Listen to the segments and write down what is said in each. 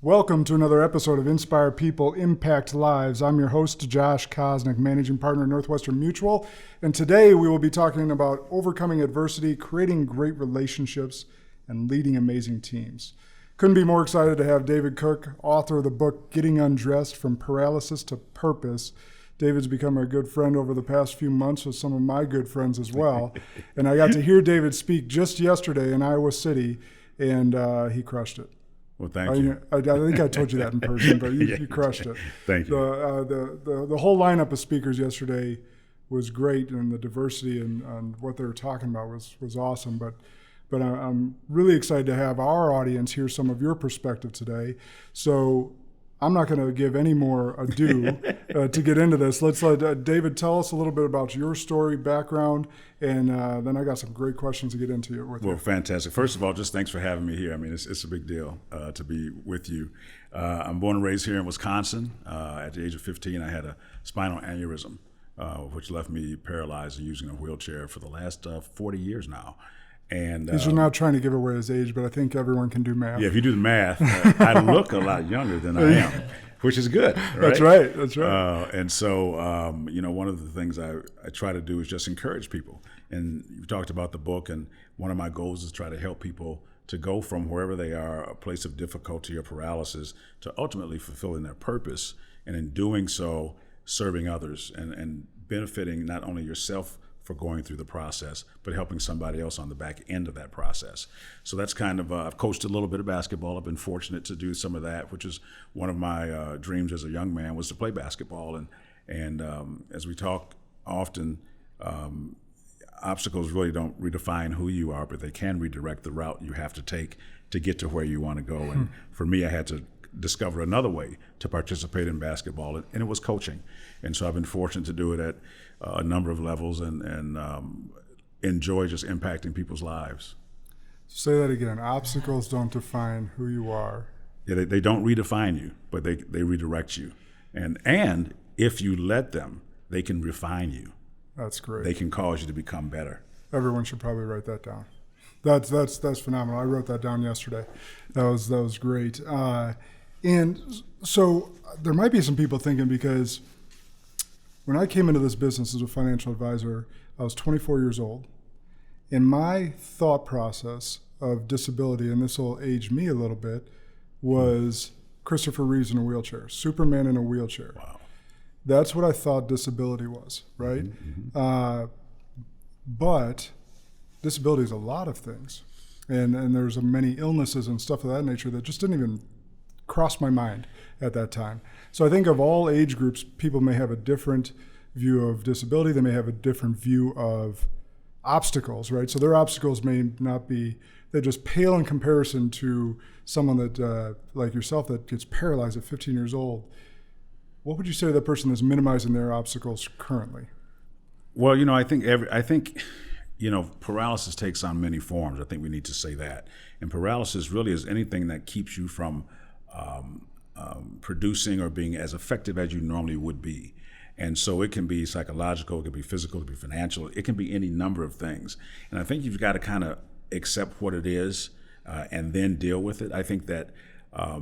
Welcome to another episode of Inspire People, Impact Lives. I'm your host, Josh Kosnick, Managing Partner at Northwestern Mutual. And today we will be talking about overcoming adversity, creating great relationships, and leading amazing teams. Couldn't be more excited to have David Cook, author of the book, Getting Undressed from Paralysis to Purpose. David's become a good friend over the past few months with some of my good friends as well. And I got to hear David speak just yesterday in Iowa City, and he crushed it. Well, thank you. I think I told you that in person, but you crushed it. Thank you. The whole lineup of speakers yesterday was great, and the diversity and what they were talking about was awesome. But I'm really excited to have our audience hear some of your perspective today. So I'm not going to give any more ado to get into this. Let's let David tell us a little bit about your story, background, and then I got some great questions to get into with you. Well, fantastic. First of all, just thanks for having me here. I mean, it's a big deal to be with you. I'm born and raised here in Wisconsin. At the age of 15, I had a spinal aneurysm, which left me paralyzed and using a wheelchair for the last 40 years now. And He's not trying to give away his age, but I think everyone can do math. Yeah, if you do the math, I look a lot younger than I am, which is good. Right? That's right. That's right. And so, one of the things I try to do is just encourage people. And you talked about the book, and one of my goals is to try to help people to go from wherever they are, a place of difficulty or paralysis, to ultimately fulfilling their purpose. And in doing so, serving others and benefiting not only yourself for going through the process, but helping somebody else on the back end of that process. So that's kind of, I've coached a little bit of basketball. I've been fortunate to do some of that, which is one of my dreams as a young man, was to play basketball. And as we talk often, obstacles really don't redefine who you are, but they can redirect the route you have to take to get to where you want to go. And for me, I had to discover another way to participate in basketball, and it was coaching. And so I've been fortunate to do it at a number of levels and enjoy just impacting people's lives. Say that again. Obstacles don't define who you are. Yeah, they don't redefine you, but they redirect you. And if you let them, they can refine you. That's great. They can cause you to become better. Everyone should probably write that down. That's phenomenal. I wrote that down yesterday. That was great. And so there might be some people thinking, because when I came into this business as a financial advisor, I was 24 years old. And my thought process of disability, and this will age me a little bit, was Christopher Reeves in a wheelchair, Superman in a wheelchair. Wow. That's what I thought disability was, right? Mm-hmm. But disability is a lot of things. And there's many illnesses and stuff of that nature that just didn't even cross my mind at that time. So I think of all age groups, people may have a different view of disability. They may have a different view of obstacles, right? So their obstacles may not be, they just pale in comparison to someone that, like yourself, that gets paralyzed at 15 years old. What would you say to the person that's minimizing their obstacles currently? Well, I think paralysis takes on many forms. I think we need to say that. And paralysis really is anything that keeps you from producing or being as effective as you normally would be. And so it can be psychological, it can be physical, it can be financial, it can be any number of things. And I think you've got to kind of accept what it is and then deal with it. I think that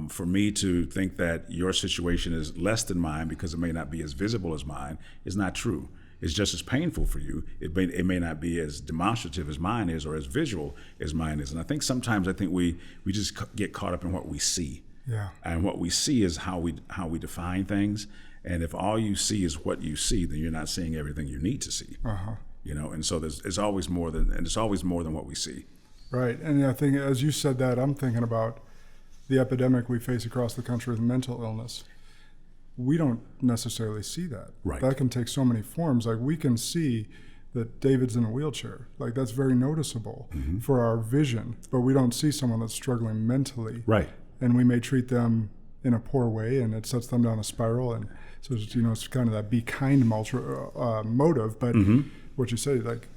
for me to think that your situation is less than mine because it may not be as visible as mine is not true. It's just as painful for you. It may not be as demonstrative as mine is or as visual as mine is. And I think sometimes we just get caught up in what we see. Yeah. And what we see is how we define things. And if all you see is what you see, then you're not seeing everything you need to see. Uh-huh. And so it's always more than what we see. Right. And I think as you said that, I'm thinking about the epidemic we face across the country with mental illness. We don't necessarily see that. Right. That can take so many forms. Like, we can see that David's in a wheelchair. Like, that's very noticeable for our vision, but we don't see someone that's struggling mentally. Right. And we may treat them in a poor way, and it sets them down a spiral. And so, it's kind of that be kind motive, but what you say, like,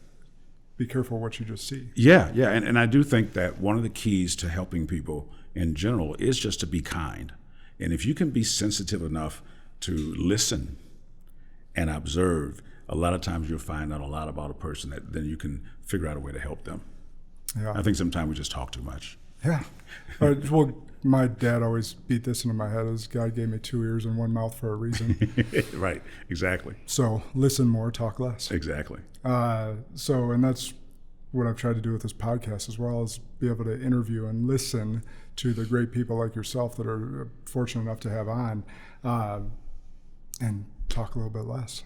be careful what you just see. Yeah. And I do think that one of the keys to helping people in general is just to be kind. And if you can be sensitive enough to listen and observe, a lot of times you'll find out a lot about a person that then you can figure out a way to help them. Yeah. I think sometimes we just talk too much. Yeah. Well, my dad always beat this into my head is God gave me 2 ears and 1 mouth for a reason. Right, exactly. So listen more, talk less. Exactly. And that's what I've tried to do with this podcast as well, is be able to interview and listen to the great people like yourself that are fortunate enough to have on, and talk a little bit less.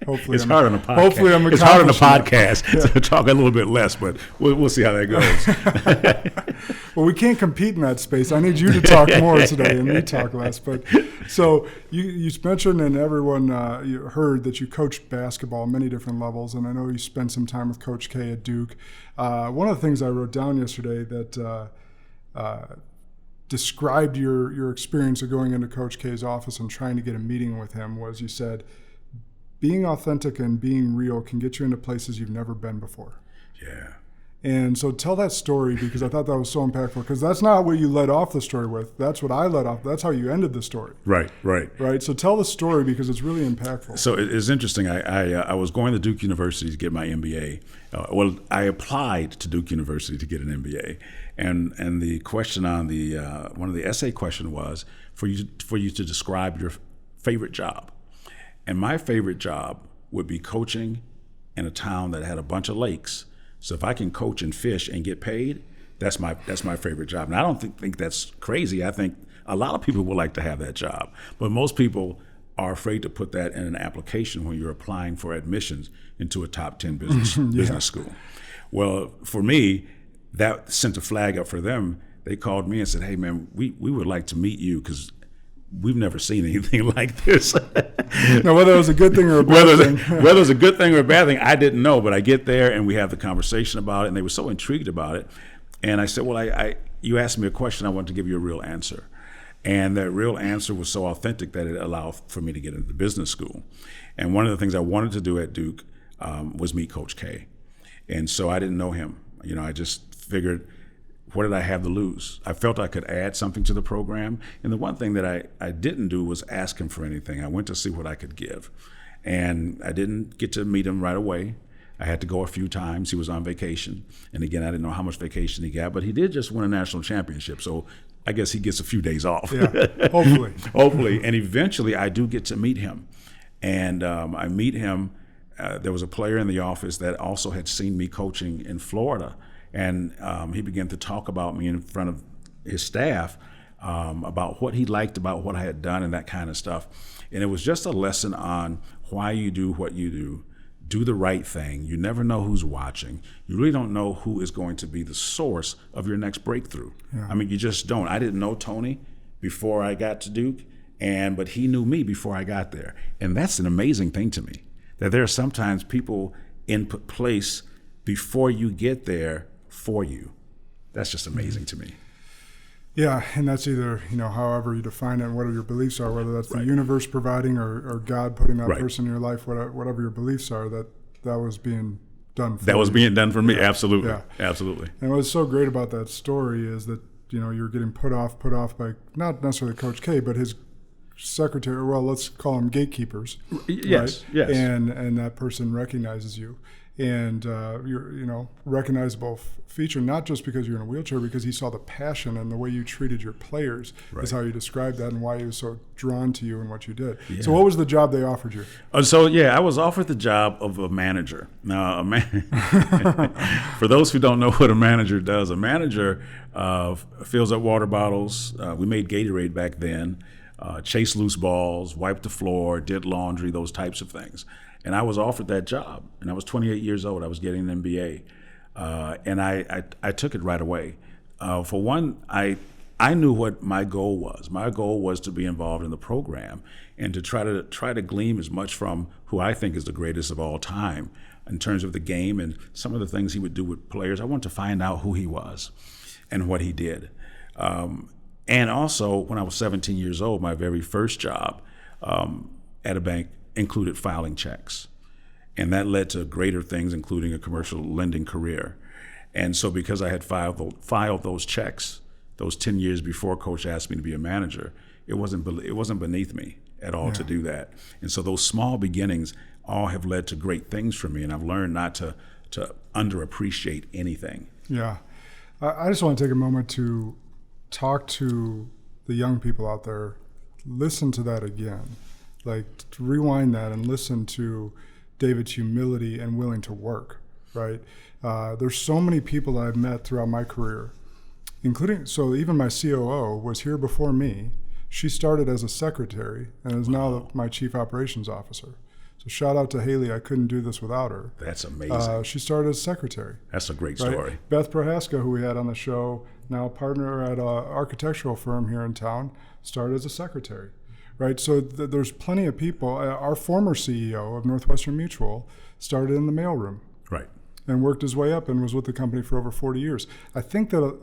Hopefully it's hard on a podcast. Hopefully it's hard on a podcast to talk a little bit less, but we'll see how that goes. Well, we can't compete in that space. I need you to talk more today and me talk less. But so you mentioned, and everyone you heard that you coached basketball at many different levels, and I know you spent some time with Coach K at Duke. One of the things I wrote down yesterday that described your experience of going into Coach K's office and trying to get a meeting with him was, you said, being authentic and being real can get you into places you've never been before. Yeah. And so tell that story, because I thought that was so impactful, because that's not what you led off the story with. That's what I led off. That's how you ended the story. Right. So tell the story, because it's really impactful. So it's interesting. I was going to Duke University to get my MBA. I applied to Duke University to get an MBA. And the question on the one of the essay question was for you to describe your favorite job. And my favorite job would be coaching in a town that had a bunch of lakes. So if I can coach and fish and get paid, that's my favorite job. And I don't think that's crazy. I think a lot of people would like to have that job, but most people are afraid to put that in an application when you're applying for admissions into a top 10 business school. Well, for me, that sent a flag up for them. They called me and said, "Hey, man, we would like to meet you because we've never seen anything like this." Now, whether it was a good thing or a bad thing. Whether it was a good thing or a bad thing, I didn't know. But I get there and we have the conversation about it, and they were so intrigued about it. And I said, "Well, you asked me a question. I want to give you a real answer." And that real answer was so authentic that it allowed for me to get into the business school. And one of the things I wanted to do at Duke was meet Coach K. And so I didn't know him. I just figured, what did I have to lose? I felt I could add something to the program. And the one thing that I didn't do was ask him for anything. I went to see what I could give. And I didn't get to meet him right away. I had to go a few times. He was on vacation. And again, I didn't know how much vacation he got, but he did just win a national championship. So I guess he gets a few days off. Yeah, hopefully. Hopefully. And eventually I do get to meet him. And I meet him. There was a player in the office that also had seen me coaching in Florida. And he began to talk about me in front of his staff about what he liked about what I had done and that kind of stuff. And it was just a lesson on why you do what you do. Do the right thing. You never know who's watching. You really don't know who is going to be the source of your next breakthrough. Yeah. I mean, you just don't. I didn't know Tony before I got to Duke, but he knew me before I got there. And that's an amazing thing to me, that there are sometimes people in place before you get there for you. That's just amazing to me. Yeah, and that's either, however you define it and whatever your beliefs are, whether that's the universe providing or God putting that person in your life, whatever your beliefs are, that was being done for That was you. Being done for me, Yeah. absolutely. Yeah. Absolutely. And what's so great about that story is that, you're getting put off by not necessarily Coach K, but his secretary, well, let's call them gatekeepers. Yes, right? yes. And that person recognizes you. And you're, recognizable feature, not just because you're in a wheelchair, because he saw the passion and the way you treated your players is how you described that and why he was so drawn to you and what you did. Yeah. So what was the job they offered you? I was offered the job of a manager. Now, for those who don't know what a manager does, a manager fills up water bottles. We made Gatorade back then, chased loose balls, wiped the floor, did laundry, those types of things. And I was offered that job, and I was 28 years old. I was getting an MBA, and I took it right away. For one, I knew what my goal was. My goal was to be involved in the program and to try to glean as much from who I think is the greatest of all time in terms of the game and some of the things he would do with players. I wanted to find out who he was and what he did. And also, when I was 17 years old, my very first job at a bank included filing checks. And that led to greater things, including a commercial lending career. And so because I had filed those checks, those 10 years before Coach asked me to be a manager, it wasn't beneath me at all to do that. And so those small beginnings all have led to great things for me, and I've learned not to underappreciate anything. Yeah. I just want to take a moment to talk to the young people out there, listen to that again. Like, to rewind that and listen to David's humility and willing to work, right? There's so many people I've met throughout my career, including, so even my COO was here before me. She started as a secretary and is now my chief operations officer. So shout out to Haley. I couldn't do this without her. That's amazing. She started as secretary. That's a great Right? story. Beth Prohaska, who we had on the show, now a partner at an architectural firm here in town, started as a secretary. Right, so there's plenty of people. Our former CEO of Northwestern Mutual started in the mailroom. Right. And worked his way up and was with the company for over 40 years. I think that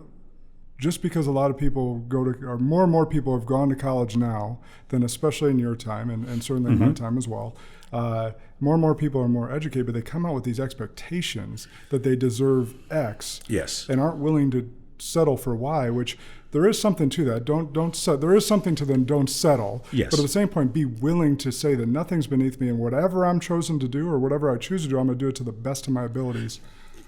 just because a lot of people or more and more people have gone to college now than especially in your time and certainly in my time as well, more and more people are more educated, but they come out with these expectations that they deserve X. Yes. And aren't willing to settle for Y, which there is something to that. There is something to them. Don't settle. Yes. But at the same point, be willing to say that nothing's beneath me, and whatever I'm chosen to do or whatever I choose to do, I'm going to do it to the best of my abilities.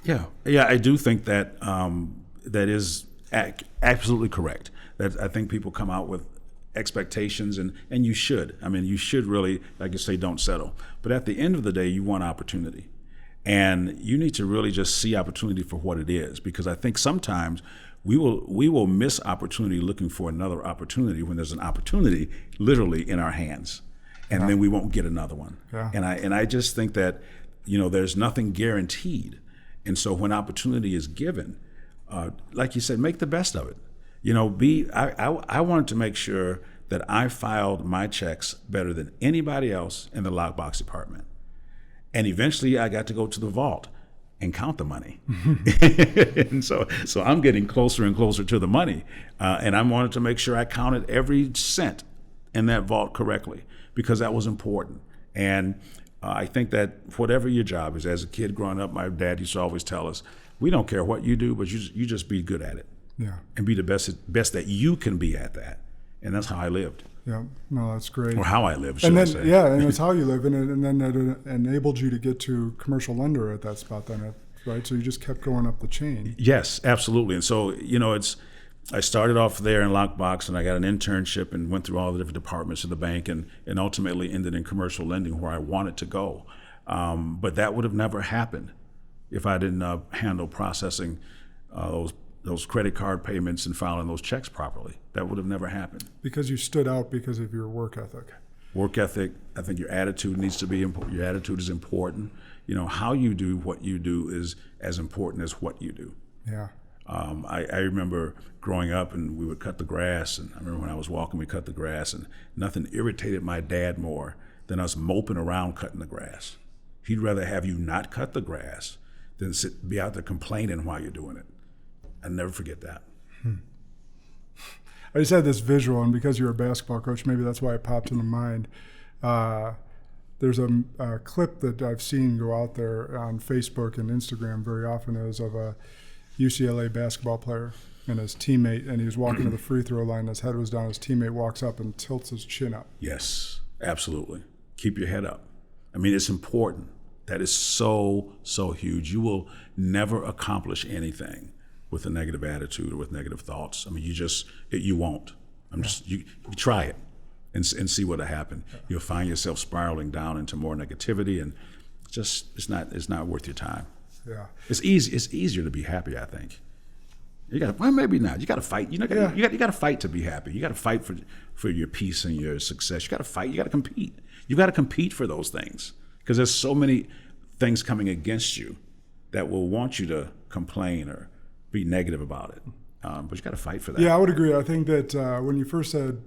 Yeah. I do think that that is absolutely correct. That I think people come out with expectations, and you should. I mean, you should really, like you say, don't settle. But at the end of the day, you want opportunity. And you need to really just see opportunity for what it is, because I think sometimes we will miss opportunity looking for another opportunity when there's an opportunity literally in our hands, and then we won't get another one. Yeah. And I just think that there's nothing guaranteed, and so when opportunity is given, like you said, make the best of it. I wanted to make sure that I filed my checks better than anybody else in the lockbox department. And eventually I got to go to the vault and count the money. And so I'm getting closer and closer to the money. And I wanted to make sure I counted every cent in that vault correctly, because that was important. And I think that whatever your job is, as a kid growing up, my dad used to always tell us, we don't care what you do, but you just be good at it. Yeah. And be the best that you can be at that. And that's how I lived. Yeah, no, that's great. Or how I live, should I say. Yeah, and it's how you live, and then it enabled you to get to commercial lender at that spot then, right? So you just kept going up the chain. Yes, absolutely. And so, I started off there in lockbox, and I got an internship and went through all the different departments of the bank, and ultimately ended in commercial lending, where I wanted to go. But that would have never happened if I didn't handle processing those credit card payments and filing those checks properly. That would have never happened. Because you stood out because of your work ethic. Work ethic. I think your attitude needs to be important. Your attitude is important. How you do what you do is as important as what you do. Yeah. I remember growing up, and we would cut the grass, and I remember when I was walking, we cut the grass, and nothing irritated my dad more than us moping around cutting the grass. He'd rather have you not cut the grass than be out there complaining while you're doing it. I'll never forget that. I just had this visual, and because you're a basketball coach, maybe that's why it popped into mind. There's a clip that I've seen go out there on Facebook and Instagram very often, is of a UCLA basketball player and his teammate, and he was walking to the free throw line, his head was down, his teammate walks up and tilts his chin up. Yes, absolutely. Keep your head up. I mean, it's important. That is so, so huge. You will never accomplish anything with a negative attitude or with negative thoughts. I mean, you won't. You try it and see what'll happen. You'll find yourself spiraling down into more negativity, and it's not worth your time. Yeah. It's easier to be happy, I think. Maybe not. You got to fight. You got to fight to be happy. You got to fight for your peace and your success. You got to fight. You got to compete. You got to compete for those things, because there's so many things coming against you that will want you to complain or be negative about it. But you got to fight for that. Yeah, I would agree. I think that when you first said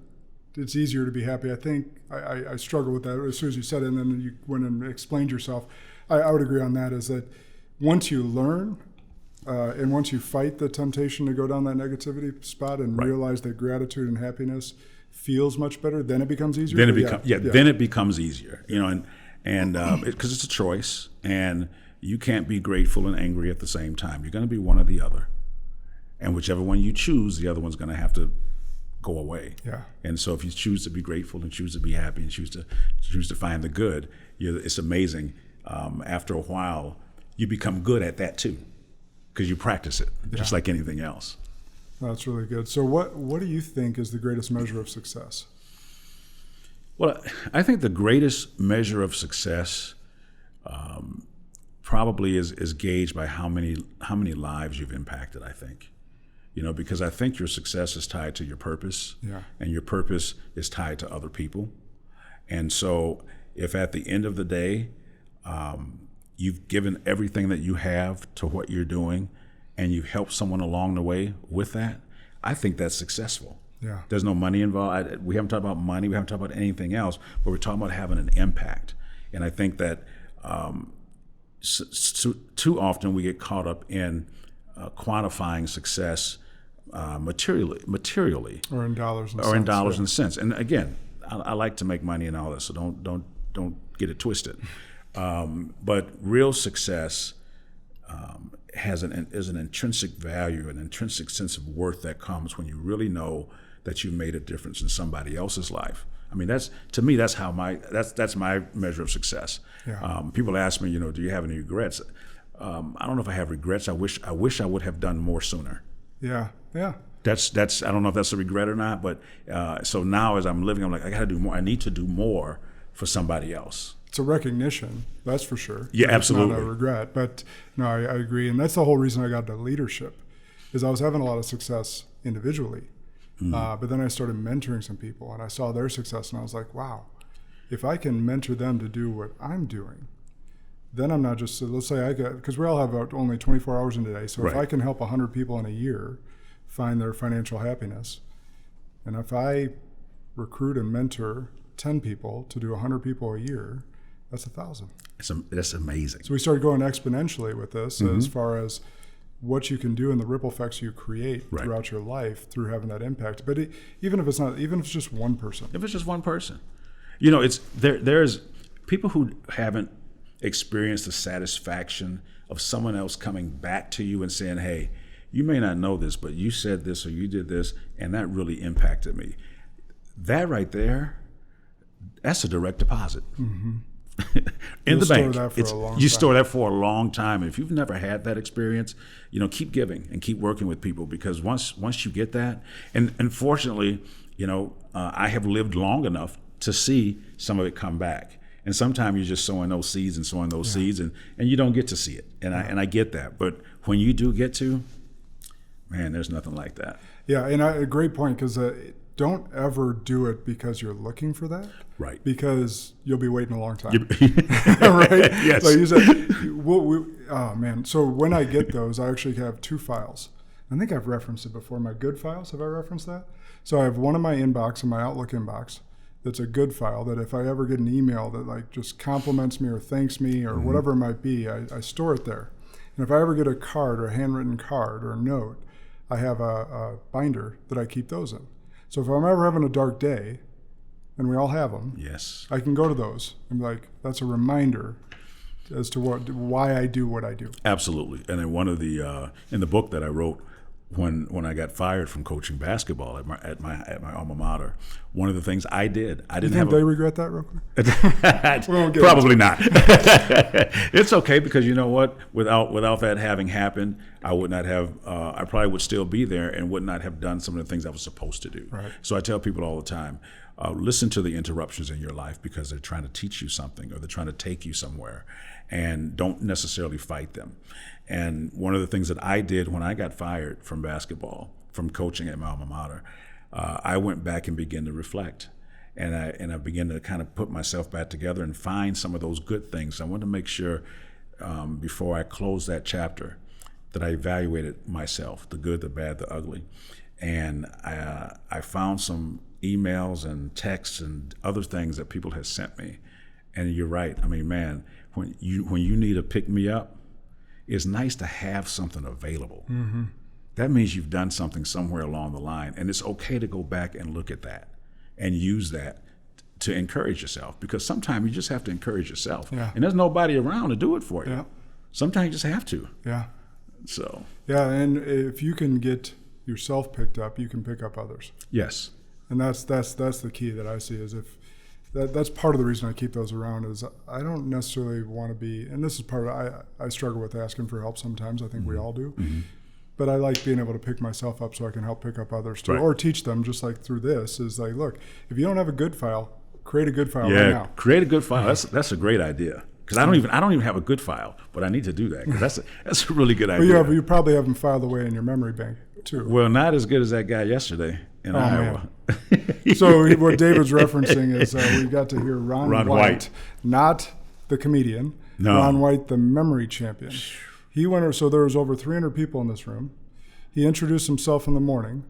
it's easier to be happy, I think I struggle with that as soon as you said it, and then you went and explained yourself. I would agree on that, is that once you learn and once you fight the temptation to go down that negativity spot and realize that gratitude and happiness feels much better, then it becomes easier. Then it becomes easier. And because it's a choice, and you can't be grateful and angry at the same time. You're going to be one or the other. And whichever one you choose, the other one's going to have to go away. Yeah. And so if you choose to be grateful and choose to be happy and choose to find the good, it's amazing. After a while, you become good at that too, because you practice it, just like anything else. That's really good. So what do you think is the greatest measure of success? Well, I think the greatest measure of success probably is gauged by how many lives you've impacted, I think. Because I think your success is tied to your purpose, and your purpose is tied to other people. And so if at the end of the day, you've given everything that you have to what you're doing, and you've helped someone along the way with that, I think that's successful. Yeah. There's no money involved. We haven't talked about money. We haven't talked about anything else, but we're talking about having an impact. And I think that too often we get caught up in quantifying success materially, or in dollars and cents. And again, I like to make money and all this, so don't get it twisted. But real success is an intrinsic value, an intrinsic sense of worth that comes when you really know that you made a difference in somebody else's life. I mean, that's my measure of success. Yeah. People ask me, do you have any regrets? I don't know if I have regrets. I wish I would have done more sooner. Yeah. That's I don't know if that's a regret or not, but so now as I'm living, I'm like, I got to do more. I need to do more for somebody else. It's a recognition, that's for sure. Yeah, absolutely. It's not a regret, but no, I agree. And that's the whole reason I got into leadership, is I was having a lot of success individually. But then I started mentoring some people, and I saw their success, and I was like, wow, if I can mentor them to do what I'm doing, then I'm not just, let's say because we all have only 24 hours in a day, so if I can help 100 people in a year find their financial happiness, and if I recruit and mentor 10 people to do 100 people a year, that's 1,000. That's amazing. So we started going exponentially with this as far as what you can do and the ripple effects you create throughout your life through having that impact. But even if it's just one person. If it's just one person. There's people who haven't experienced the satisfaction of someone else coming back to you and saying, hey, you may not know this, but you said this or you did this, and that really impacted me. That right there, that's a direct deposit. In the bank. You store that for a long time. And if you've never had that experience, keep giving and keep working with people, because once you get that, and fortunately, I have lived long enough to see some of it come back. And sometimes you're just sowing those seeds and you don't get to see it. And I get that. But when you do get to, man, there's nothing like that. Yeah, and a great point, because don't ever do it because you're looking for that. Right. Because you'll be waiting a long time. Right? Yes. Like you said, oh man. So when I get those, I actually have 2 files. I think I've referenced it before. My good files, have I referenced that? So I have one in my inbox, in my Outlook inbox, that's a good file that if I ever get an email that like just compliments me or thanks me or whatever it might be, I store it there. And if I ever get a card or a handwritten card or a note, I have a binder that I keep those in. So if I'm ever having a dark day, and we all have them, yes, I can go to those and be like, that's a reminder as to why I do what I do. Absolutely. And then one of the in the book that I wrote when I got fired from coaching basketball at my alma mater, one of the things I did, I didn't have. They regret that real quick? Probably not. It's okay, because you know what? Without that having happened, I would not have. I probably would still be there and would not have done some of the things I was supposed to do. Right. So I tell people all the time, listen to the interruptions in your life, because they're trying to teach you something or they're trying to take you somewhere, and don't necessarily fight them. And one of the things that I did when I got fired from basketball, from coaching at my alma mater, I went back and began to reflect. And I began to kind of put myself back together and find some of those good things. I wanted to make sure before I closed that chapter that I evaluated myself, the good, the bad, the ugly. And I found some emails and texts and other things that people had sent me. And you're right. I mean, man, when you need a pick-me-up, it's nice to have something available. That means you've done something somewhere along the line, and it's okay to go back and look at that and use that to encourage yourself, because sometimes you just have to encourage yourself. Yeah. And there's nobody around to do it for you. Yeah. Sometimes you just have to. Yeah. So. Yeah, and if you can get yourself picked up, you can pick up others. Yes. And that's the key that I see, is if that's part of the reason I keep those around, is I don't necessarily want to be, and this is part of, I struggle with asking for help sometimes. I think we all do. but I like being able to pick myself up so I can help pick up others too, Right. or teach them, just like through this, is like, look, if you don't have a good file, create a good file right now. Create a good file. That's a great idea. Because I don't even have a good file, but I need to do that because that's a really good idea. But you probably have them filed away in your memory bank too. Well, not as good as that guy yesterday in Iowa. So what David's referencing is we got to hear Ron White, not the comedian. No. Ron White, the memory champion. He went. So there was over 300 people in this room. He introduced himself in the morning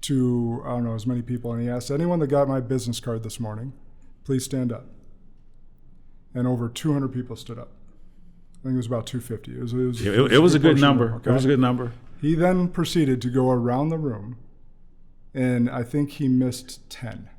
to, I don't know, as many people, and he asked, anyone that got my business card this morning, please stand up. And over 200 people stood up. I think it was about 250. It was a good number. Okay? It was a good number. He then proceeded to go around the room, and I think he missed 10.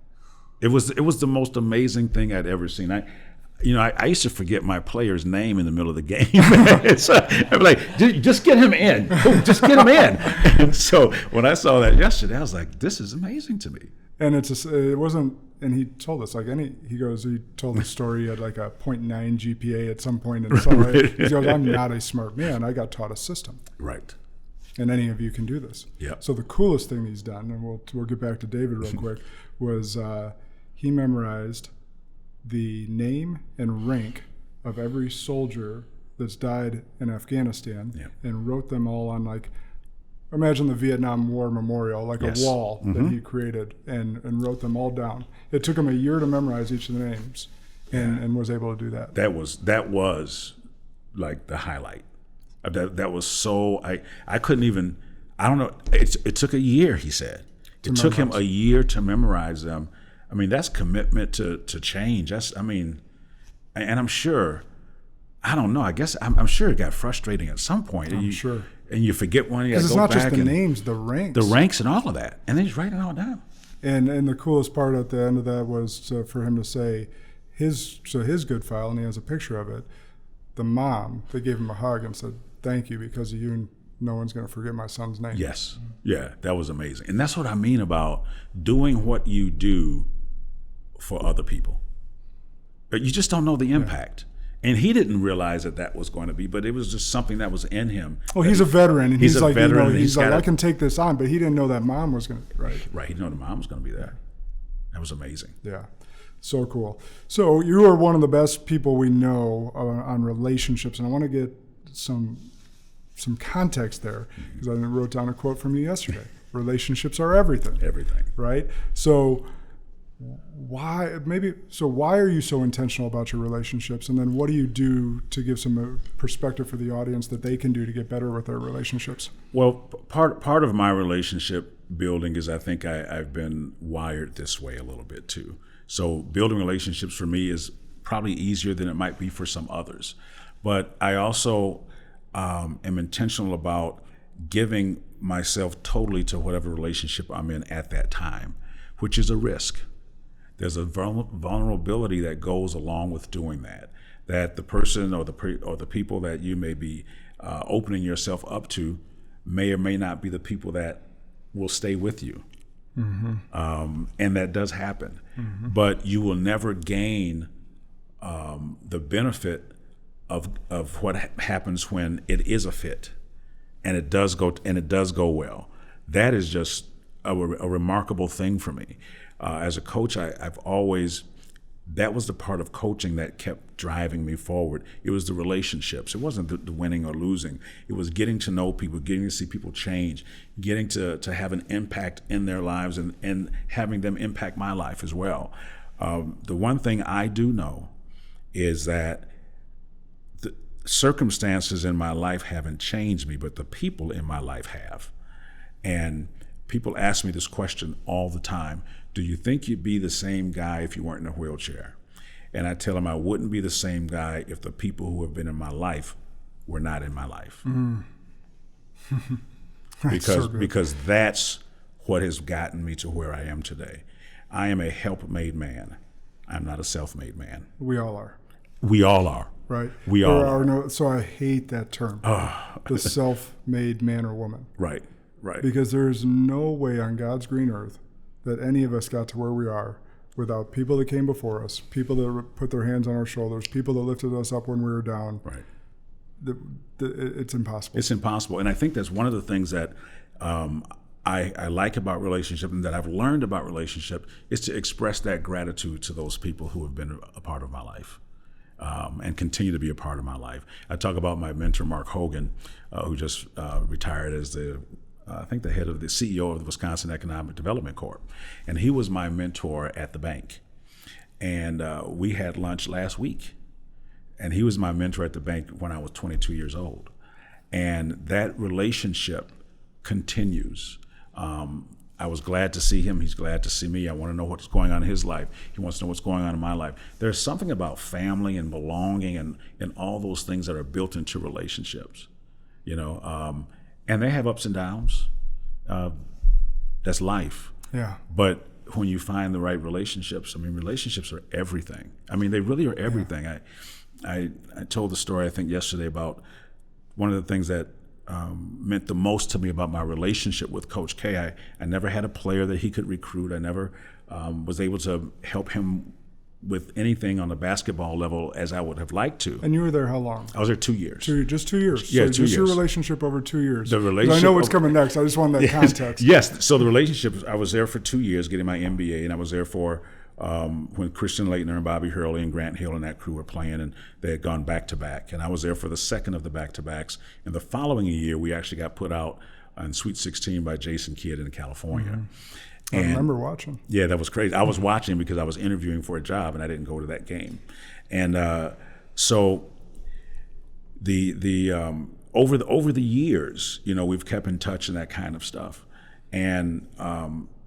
It was the most amazing thing I'd ever seen. I used to forget my player's name in the middle of the game. So I'm like, just get him in. Just get him in. And so when I saw that yesterday, I was like, this is amazing to me. And it wasn't, and he told us, he told the story at like a 0.9 GPA at some point in summer. He goes, I'm not a smart man. I got taught a system. Right. And any of you can do this. Yeah. So the coolest thing he's done, and we'll get back to David real quick, was he memorized the name and rank of every soldier that's died in Afghanistan and wrote them all on, like, imagine the Vietnam War memorial, like a wall that he created, and wrote them all down. It took him a year to memorize each of the names and was able to do that. That was like the highlight. That was so, I couldn't even, I don't know, it took a year, he said. It took him a year to memorize them. I mean, that's commitment to change. And I'm sure, I don't know, I guess, I'm sure it got frustrating at some point. I'm sure. And you forget one, you got to go back. Because it's not back just the names, the ranks. The ranks and all of that. And then he's writing it all down. And the coolest part at the end of that was for him to say his good file, and he has a picture of it, the mom, they gave him a hug and said, thank you, because of you, no one's going to forget my son's name. Yes. Yeah, that was amazing. And that's what I mean about doing what you do for other people. But you just don't know the impact. And he didn't realize that was going to be, but it was just something that was in him. Well, he's a veteran, and he's like, veteran, he's like, I can take this on, but he didn't know that mom was going to, right? Right, he didn't know the mom was going to be there. That was amazing. Yeah, so cool. So you are one of the best people we know on relationships, and I want to get some context there, because I wrote down a quote from you yesterday. Relationships are everything. Everything. Right? So why are you so intentional about your relationships, and then what do you do to give some perspective for the audience that they can do to get better with their relationships? Well, part of my relationship building is I think I've been wired this way a little bit too. So building relationships for me is probably easier than it might be for some others. But I also am intentional about giving myself totally to whatever relationship I'm in at that time, which is a risk. There's a vulnerability that goes along with doing that. That the person or the people that you may be opening yourself up to may or may not be the people that will stay with you, and that does happen. But you will never gain the benefit of what happens when it is a fit, and it does go well. That is just a remarkable thing for me. As a coach, I've always, that was the part of coaching that kept driving me forward. It was the relationships. It wasn't the winning or losing. It was getting to know people, getting to see people change, getting to have an impact in their lives, and having them impact my life as well. The one thing I do know is that the circumstances in my life haven't changed me, but the people in my life have. And people ask me this question all the time. Do you think you'd be the same guy if you weren't in a wheelchair? And I tell them I wouldn't be the same guy if the people who have been in my life were not in my life. Because that's what has gotten me to where I am today. I am a help-made man. I'm not a self-made man. We all are. We all are. Right. We all are. So I hate that term, the self-made man or woman. Right. Because there's no way on God's green earth that any of us got to where we are without people that came before us, people that put their hands on our shoulders, people that lifted us up when we were down. Right. it's impossible. It's impossible. And I think that's one of the things that I like about relationship and that I've learned about relationship is to express that gratitude to those people who have been a part of my life and continue to be a part of my life. I talk about my mentor, Mark Hogan, who just retired as I think the head of the CEO of the Wisconsin Economic Development Corp. And he was my mentor at the bank. And we had lunch last week. And he was my mentor at the bank when I was 22 years old. And that relationship continues. I was glad to see him. He's glad to see me. I want to know what's going on in his life. He wants to know what's going on in my life. There's something about family and belonging and all those things that are built into relationships, and they have ups and downs. That's life. Yeah. But when you find the right relationships, relationships are everything. They really are everything. Yeah. I told the story, I think, yesterday about one of the things that meant the most to me about my relationship with Coach K. I never had a player that he could recruit. I never was able to help him with anything on the basketball level as I would have liked to. And you were there how long? I was there 2 years. Just 2 years? Yeah, so 2 years. Your relationship over 2 years. The relationship. I know what's coming next. I just want that context. Yes. So the relationship, I was there for 2 years getting my MBA, and I was there for when Christian Laettner and Bobby Hurley and Grant Hill and that crew were playing, and they had gone back-to-back. And I was there for the second of the back-to-backs. And the following year, we actually got put out on Sweet 16 by Jason Kidd in California. Mm-hmm. I remember watching. Yeah, that was crazy. I was watching because I was interviewing for a job, and I didn't go to that game. And so the over the years, we've kept in touch and that kind of stuff. And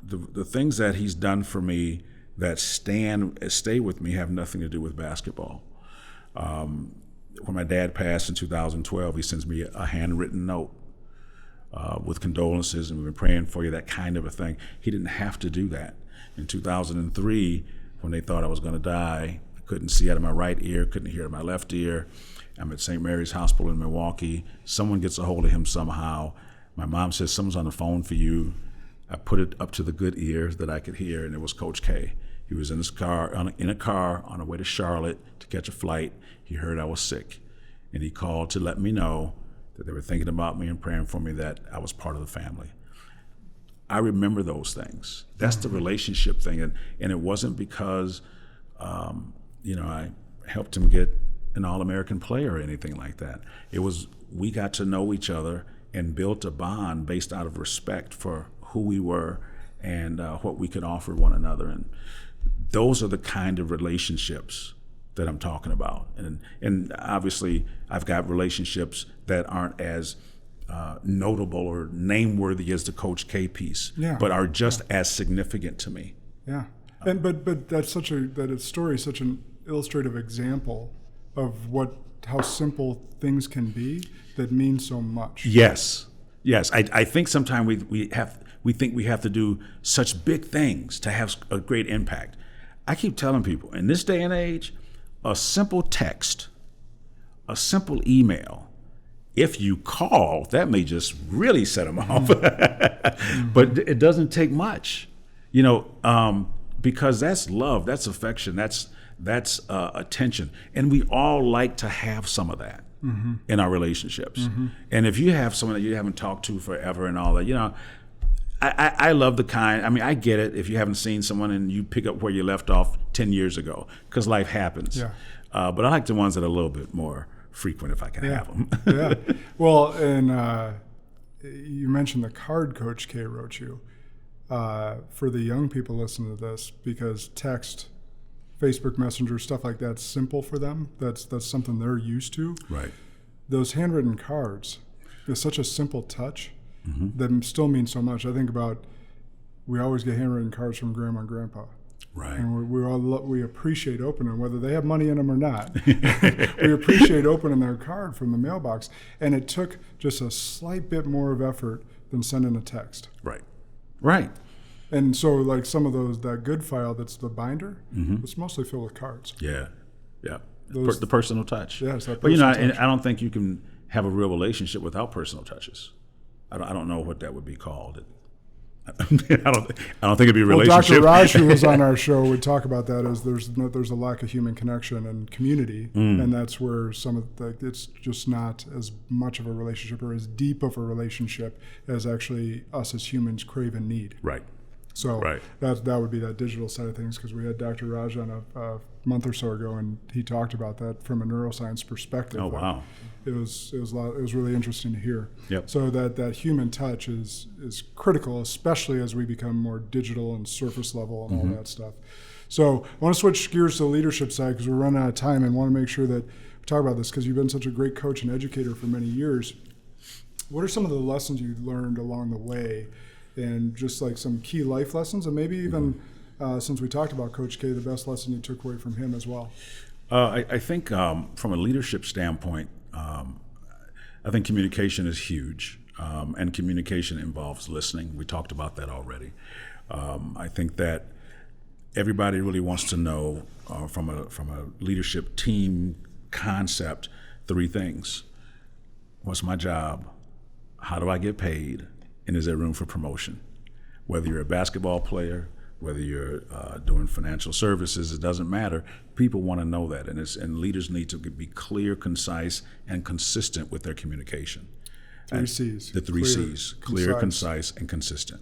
the things that he's done for me that stay with me have nothing to do with basketball. When my dad passed in 2012, he sends me a handwritten note with condolences, and we've been praying for you, that kind of a thing. He didn't have to do that. In 2003, when they thought I was going to die, I couldn't see out of my right ear, couldn't hear out of my left ear. I'm at St. Mary's Hospital in Milwaukee. Someone gets a hold of him somehow. My mom says, someone's on the phone for you. I put it up to the good ears that I could hear, and it was Coach K. He was in his car, in a car on the way to Charlotte to catch a flight. He heard I was sick, and he called to let me know that they were thinking about me and praying for me, that I was part of the family. I remember those things. That's the relationship thing, and it wasn't because I helped him get an All-American player or anything like that. It was, we got to know each other and built a bond based out of respect for who we were and what we could offer one another. And those are the kind of relationships that I'm talking about. And obviously I've got relationships that aren't as notable or name-worthy as the Coach K piece, but are just as significant to me. Yeah. And but that's that story is such an illustrative example of how simple things can be that mean so much. Yes. I think sometimes we think we have to do such big things to have a great impact. I keep telling people, in this day and age, a simple text, a simple email, if you call, that may just really set them off. But it doesn't take much, because that's love, that's affection, that's attention. And we all like to have some of that in our relationships. And if you have someone that you haven't talked to forever and all that, I love the kind, I get it if you haven't seen someone and you pick up where you left off 10 years ago, because life happens. Yeah. But I like the ones that are a little bit more frequent if I can have them. Yeah. Well, and you mentioned the card Coach K wrote you. For the young people listening to this, because text, Facebook Messenger, stuff like that's simple for them. That's something they're used to. Right. Those handwritten cards is such a simple touch that still means so much. I think about, we always get handwritten cards from Grandma and Grandpa. Right. And we appreciate opening, whether they have money in them or not. We appreciate opening their card from the mailbox. And it took just a slight bit more of effort than sending a text. Right. And so, like some of that good file that's the binder, it's mostly filled with cards. Yeah. The personal touch. Yes, that personal touch. And I don't think you can have a real relationship without personal touches. I don't know what that would be called. I don't think it'd be a Well, relationship. Dr. Raj, who was on our show, would talk about that as there's a lack of human connection and community, and that's where some of it's just not as much of a relationship or as deep of a relationship as actually us as humans crave and need. Right. So Right. that would be that digital side of things, because we had Dr. Raj on a month or so ago, and he talked about that from a neuroscience perspective. Oh, wow. It was really interesting to hear. Yep. So that human touch is critical, especially as we become more digital and surface level and all that stuff. So I want to switch gears to the leadership side, because we're running out of time, and want to make sure that we talk about this, because you've been such a great coach and educator for many years. What are some of the lessons you learned along the way, and just like some key life lessons, and maybe even since we talked about Coach K, the best lesson you took away from him as well? I think from a leadership standpoint, I think communication is huge, and communication involves listening. We talked about that already. I think that everybody really wants to know from a leadership team concept 3 things. What's my job? How do I get paid? And is there room for promotion? Whether you're a basketball player, whether you're doing financial services, it doesn't matter. People want to know that, and leaders need to be clear, concise, and consistent with their communication. 3 C's. The 3 C's: clear, concise, and consistent.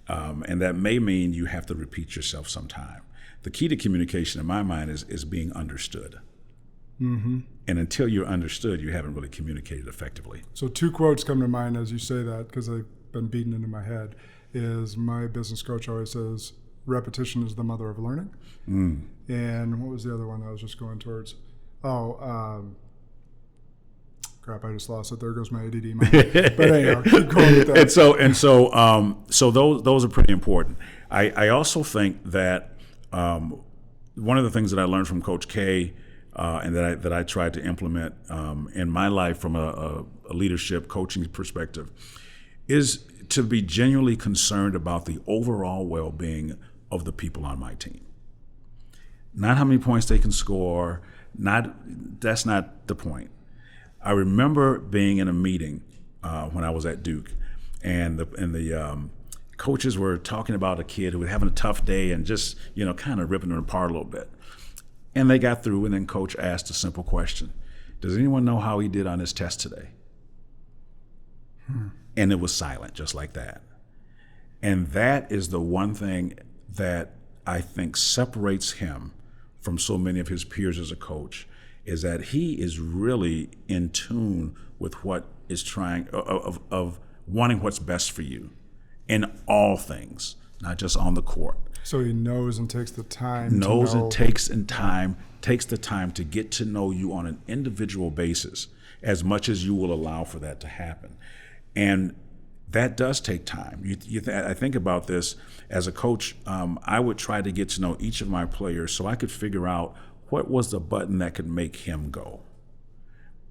And that may mean you have to repeat yourself sometime. The key to communication, in my mind, is being understood. Mm-hmm. And until you're understood, you haven't really communicated effectively. So 2 quotes come to mind as you say that, because they've been beaten into my head. Is my business coach always says, repetition is the mother of learning. And what was the other one I was just going towards? Crap, I just lost it. There goes my ADD mind. But anyhow, keep going with that. So those are pretty important. I also think that one of the things that I learned from Coach K, and that I tried to implement in my life from a leadership coaching perspective, is to be genuinely concerned about the overall well-being of the people on my team. Not how many points they can score. That's not the point. I remember being in a meeting when I was at Duke, and the coaches were talking about a kid who was having a tough day and just kind of ripping them apart a little bit. And they got through, and then Coach asked a simple question: does anyone know how he did on his test today? And it was silent, just like that. And that is the one thing that I think separates him from so many of his peers as a coach, is that he is really in tune with what is trying of wanting what's best for you in all things, not just on the court. So he knows and takes the time. Takes the time to get to know you on an individual basis, as much as you will allow for that to happen. And that does take time. I think about this as a coach. I would try to get to know each of my players so I could figure out what was the button that could make him go.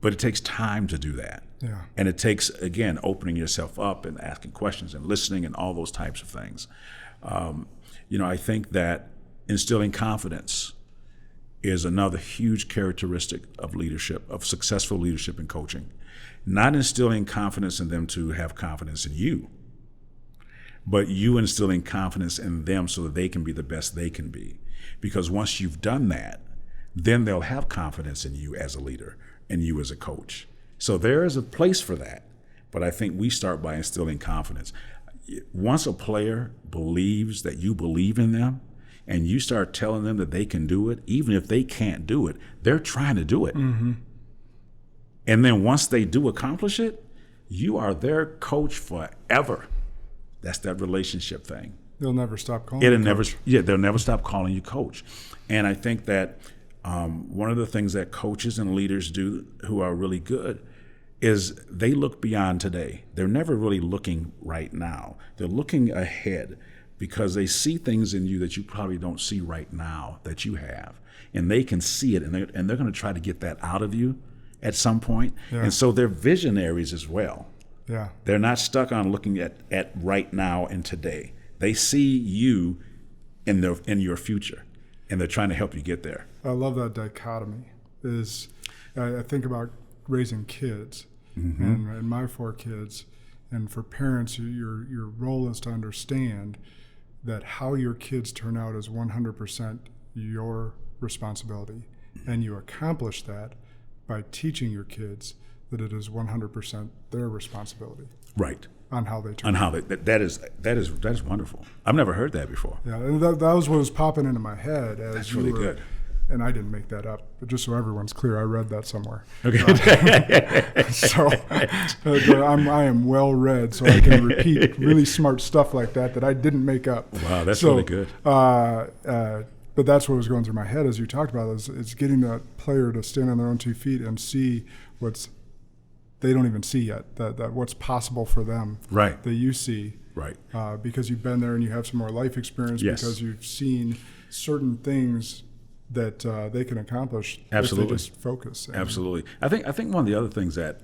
But it takes time to do that. Yeah. And it takes, again, opening yourself up and asking questions and listening and all those types of things. I think that instilling confidence is another huge characteristic of leadership, of successful leadership in coaching. Not instilling confidence in them to have confidence in you, but you instilling confidence in them so that they can be the best they can be. Because once you've done that, then they'll have confidence in you as a leader and you as a coach. So there is a place for that, but I think we start by instilling confidence. Once a player believes that you believe in them and you start telling them that they can do it, even if they can't do it, they're trying to do it. Mm-hmm. And then once they do accomplish it, you are their coach forever. That's that relationship thing. They'll never stop calling you coach. They'll never stop calling you coach. And I think that one of the things that coaches and leaders do who are really good is they look beyond today. They're never really looking right now. They're looking ahead because they see things in you that you probably don't see right now that you have. And they can see it, and they're going to try to get that out of you at some point. Yeah. And so they're visionaries as well. Yeah. They're not stuck on looking at right now and today. They see you in your future, and they're trying to help you get there. I love that dichotomy. I think about raising kids, mm-hmm. and my 4 kids, And for parents, your role is to understand that how your kids turn out is 100% your responsibility. And you accomplish that by teaching your kids that it is 100% their responsibility. Right. On how they turn out. That is wonderful. I've never heard that before. Yeah, and that was what was popping into my head as That's really good. And I didn't make that up, but just so everyone's clear, I read that somewhere. Okay. So I am well read, so I can repeat really smart stuff like that I didn't make up. Wow, that's really good. But that's what was going through my head as you talked about is getting that player to stand on their own 2 feet and see what's they don't even see yet, that what's possible for them, right? That you see, right? Because you've been there and you have some more life experience, yes. Because you've seen certain things that they can accomplish. Absolutely. If they just focus. Absolutely. I think one of the other things that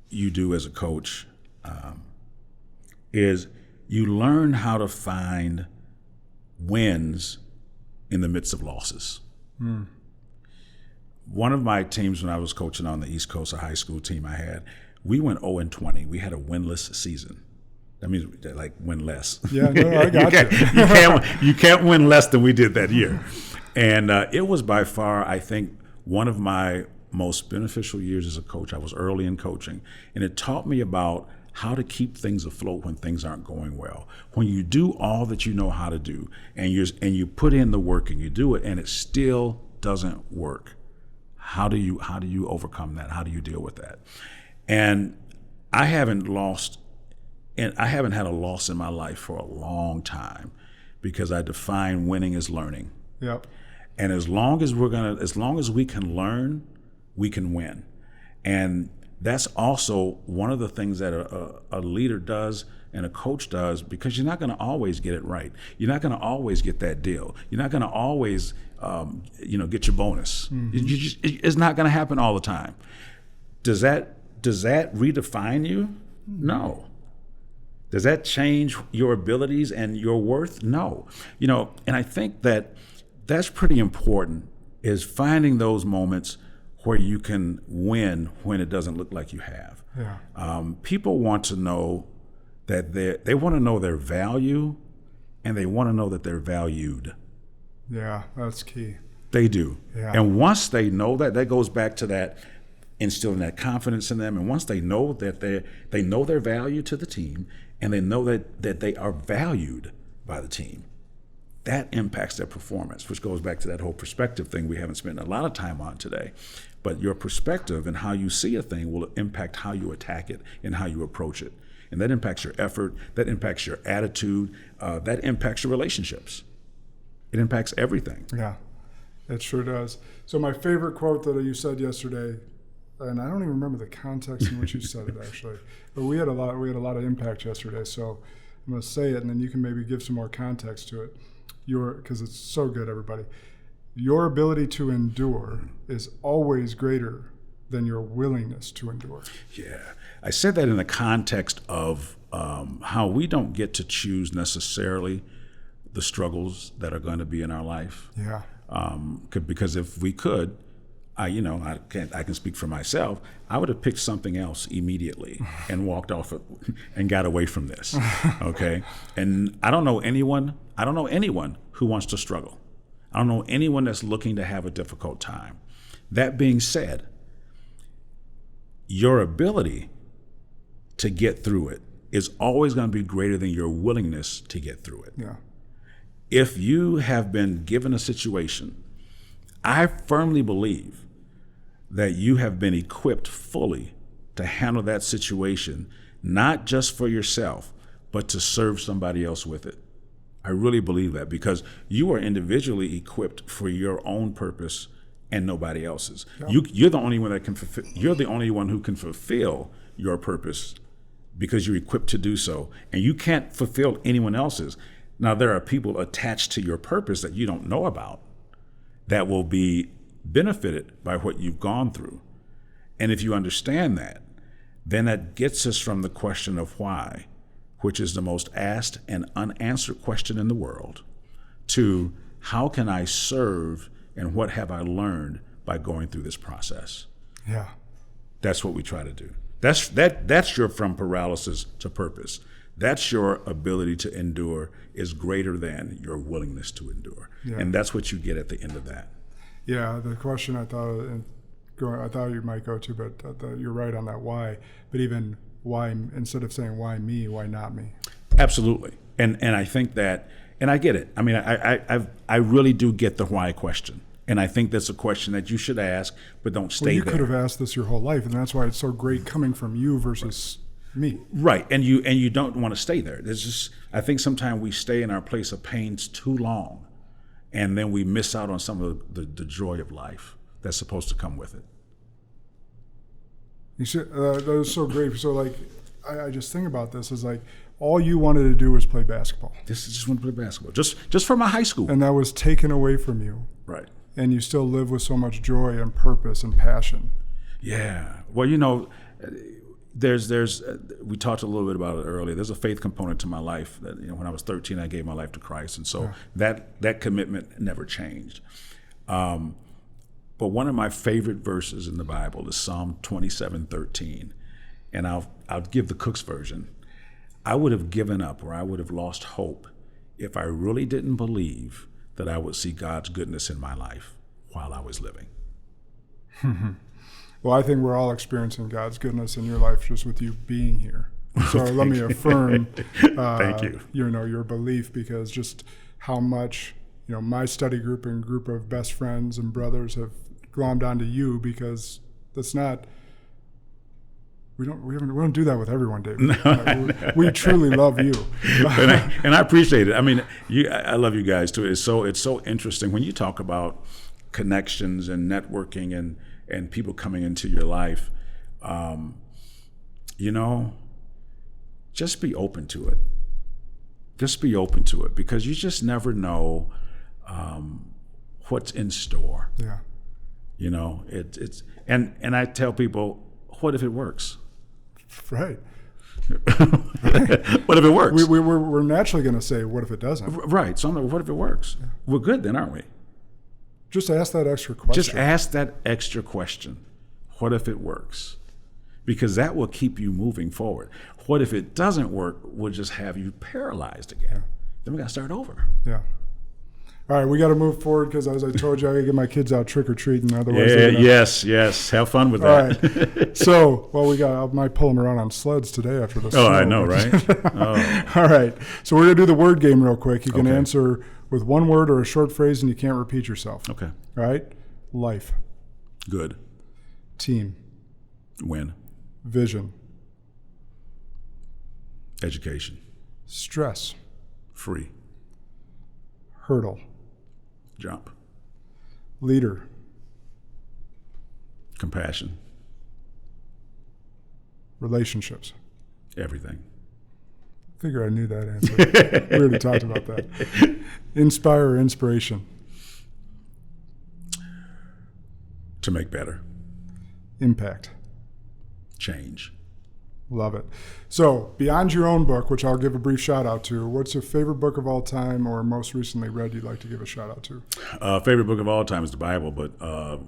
you do as a coach is you learn how to find wins in the midst of losses. One of my teams when I was coaching on the East Coast, a high school team I had, we went 0-20. We had a winless season. That means like win less. Yeah, no, I got you can't win less than we did that year. And it was by far, I think, one of my most beneficial years as a coach. I was early in coaching, and it taught me about how to keep things afloat when things aren't going well. When you do all that you know how to do, and you put in the work and you do it, and it still doesn't work. How do you overcome that? How do you deal with that? And I haven't had a loss in my life for a long time because I define winning as learning. Yep. And as long as we can learn, we can win. And that's also one of the things that a leader does and a coach does, because you're not going to always get it right. You're not going to always get that deal. You're not going to always, get your bonus. Mm-hmm. It's not going to happen all the time. Does that redefine you? No. Does that change your abilities and your worth? No. And I think that's pretty important, is finding those moments where you can win when it doesn't look like you have. Yeah. People want to know that they want to know their value, and they want to know that they're valued. Yeah, that's key. They do. Yeah. And once they know that goes back to that instilling that confidence in them. And once they know that they know their value to the team, and they know that they are valued by the team, that impacts their performance, which goes back to that whole perspective thing we haven't spent a lot of time on today. But your perspective and how you see a thing will impact how you attack it and how you approach it. And that impacts your effort, that impacts your attitude, that impacts your relationships. It impacts everything. Yeah, it sure does. So my favorite quote that you said yesterday, and I don't even remember the context in which you said it actually, but we had a lot of impact yesterday. So I'm going to say it, and then you can maybe give some more context to it. Because it's so good, everybody. Your ability to endure is always greater than your willingness to endure. Yeah, I said that in the context of how we don't get to choose necessarily the struggles that are going to be in our life. Yeah. Because if we could, I can speak for myself, I would have picked something else immediately and walked off and got away from this. Okay. And I don't know anyone who wants to struggle. I don't know anyone that's looking to have a difficult time. That being said, your ability to get through it is always going to be greater than your willingness to get through it. Yeah. If you have been given a situation, I firmly believe that you have been equipped fully to handle that situation, not just for yourself, but to serve somebody else with it. I really believe that, because you are individually equipped for your own purpose and nobody else's. Yeah. You're the only one that can fulfill. You're the only one who can fulfill your purpose because you're equipped to do so, and you can't fulfill anyone else's. Now, there are people attached to your purpose that you don't know about that will be benefited by what you've gone through. And if you understand that, then that gets us from the question of why, which is the most asked and unanswered question in the world, to how can I serve and what have I learned by going through this process? Yeah. That's what we try to do. That's your from paralysis to purpose. That's your ability to endure is greater than your willingness to endure. Yeah. And that's what you get at the end of that. Yeah, the question I thought you might go to, but you're right on that why. But even why, instead of saying why me, why not me? Absolutely. And I think that, and I get it. I mean, I really do get the why question. And I think that's a question that you should ask, but don't stay there. You could have asked this your whole life, and that's why it's so great coming from you versus me. Right, and you don't want to stay there. There's just, I think sometimes we stay in our place of pains too long, and then we miss out on some of the joy of life that's supposed to come with it. You should, that was so great. So like, I just think about this as like, all you wanted to do was play basketball. Just want to play basketball, just from my high school. And that was taken away from you. Right. And you still live with so much joy and purpose and passion. Yeah. Well, there's we talked a little bit about it earlier. There's a faith component to my life that, when I was 13, I gave my life to Christ. And so that commitment never changed. But one of my favorite verses in the Bible is Psalm 27:13. And I'll give the Cook's version. I would have given up, or I would have lost hope if I really didn't believe that I would see God's goodness in my life while I was living. Well, I think we're all experiencing God's goodness in your life just with you being here. So let me affirm Thank you. Your belief, because just how much my study group and group of best friends and brothers have glommed onto you, because that's not. We don't do that with everyone, David. No. We truly love you, and I appreciate it. I mean, I love you guys too. It's so interesting when you talk about connections and networking and people coming into your life. Just be open to it. Just be open to it, because you just never know what's in store. Yeah. It's and I tell people, what if it works? Right. What if it works? We're naturally going to say, what if it doesn't? Right. So I'm like, what if it works? Yeah. We're good then, aren't we? Just ask that extra question. Just ask that extra question. What if it works? Because that will keep you moving forward. What if it doesn't work? We'll just have you paralyzed again. Yeah. Then we got to start over. Yeah. All right, we got to move forward, because as I told you, I got to get my kids out trick-or-treating. Otherwise, yes. Have fun with that. All right. So, I might pull them around on sleds today after the snow. I know, right? All right. So we're going to do the word game real quick. You can answer with one word or a short phrase, and you can't repeat yourself. Okay. All right? Life. Good. Team. Win. Vision. Education. Stress. Free. Hurdle. Jump. Leader. Compassion. Relationships. Everything. I figure I knew that answer. We already talked about that. Inspire or inspiration? To make better. Impact. Change. Love it. So, beyond your own book, which I'll give a brief shout out to, what's your favorite book of all time or most recently read you'd like to give a shout out to? Favorite book of all time is the Bible, but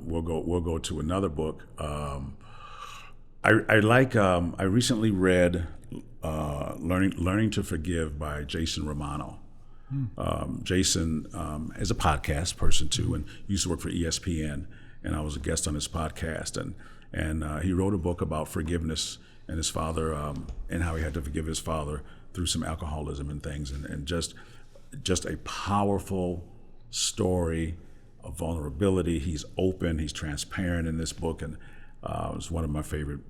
we'll go to another book. I recently read Learning to Forgive by Jason Romano. Jason is a podcast person too, and used to work for ESPN, and I was a guest on his podcast, and he wrote a book about forgiveness and his father, and how he had to forgive his father through some alcoholism and things, and just a powerful story of vulnerability. He's open, he's transparent in this book, and it was one of my favorite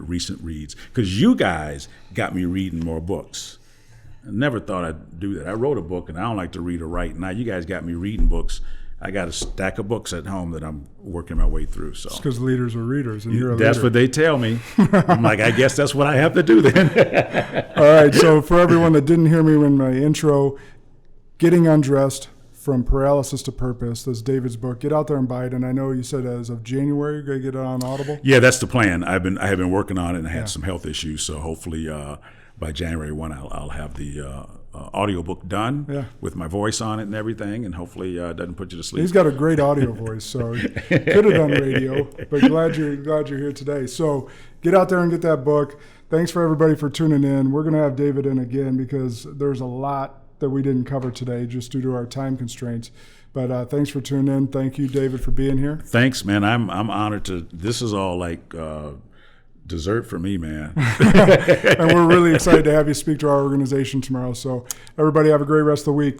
recent reads, because you guys got me reading more books. I never thought I'd do that. I wrote a book, and I don't like to read or write. Now you guys got me reading books. I got a stack of books at home that I'm working my way through. So it's because leaders are readers, and you're a That's leader. what they tell me. I'm like, I guess that's what I have to do then. All right. So for everyone that didn't hear me in my intro, Getting Undressed from Paralysis to Purpose. That's David's book. Get out there and buy it. And I know you said as of January, you're going to get it on Audible. Yeah, that's the plan. I have been working on it, and I had some health issues. So hopefully by January 1, I'll have the audiobook done with my voice on it and everything, and hopefully it doesn't put you to sleep. He's got a great audio voice, so could have done radio, but glad you're here today. So get out there and get that book. Thanks for everybody for tuning in. We're going to have David in again because there's a lot that we didn't cover today just due to our time constraints. But thanks for tuning in. Thank you, David, for being here. Thanks, man. I'm honored to. This is all like dessert for me, man. And we're really excited to have you speak to our organization tomorrow. So everybody have a great rest of the week.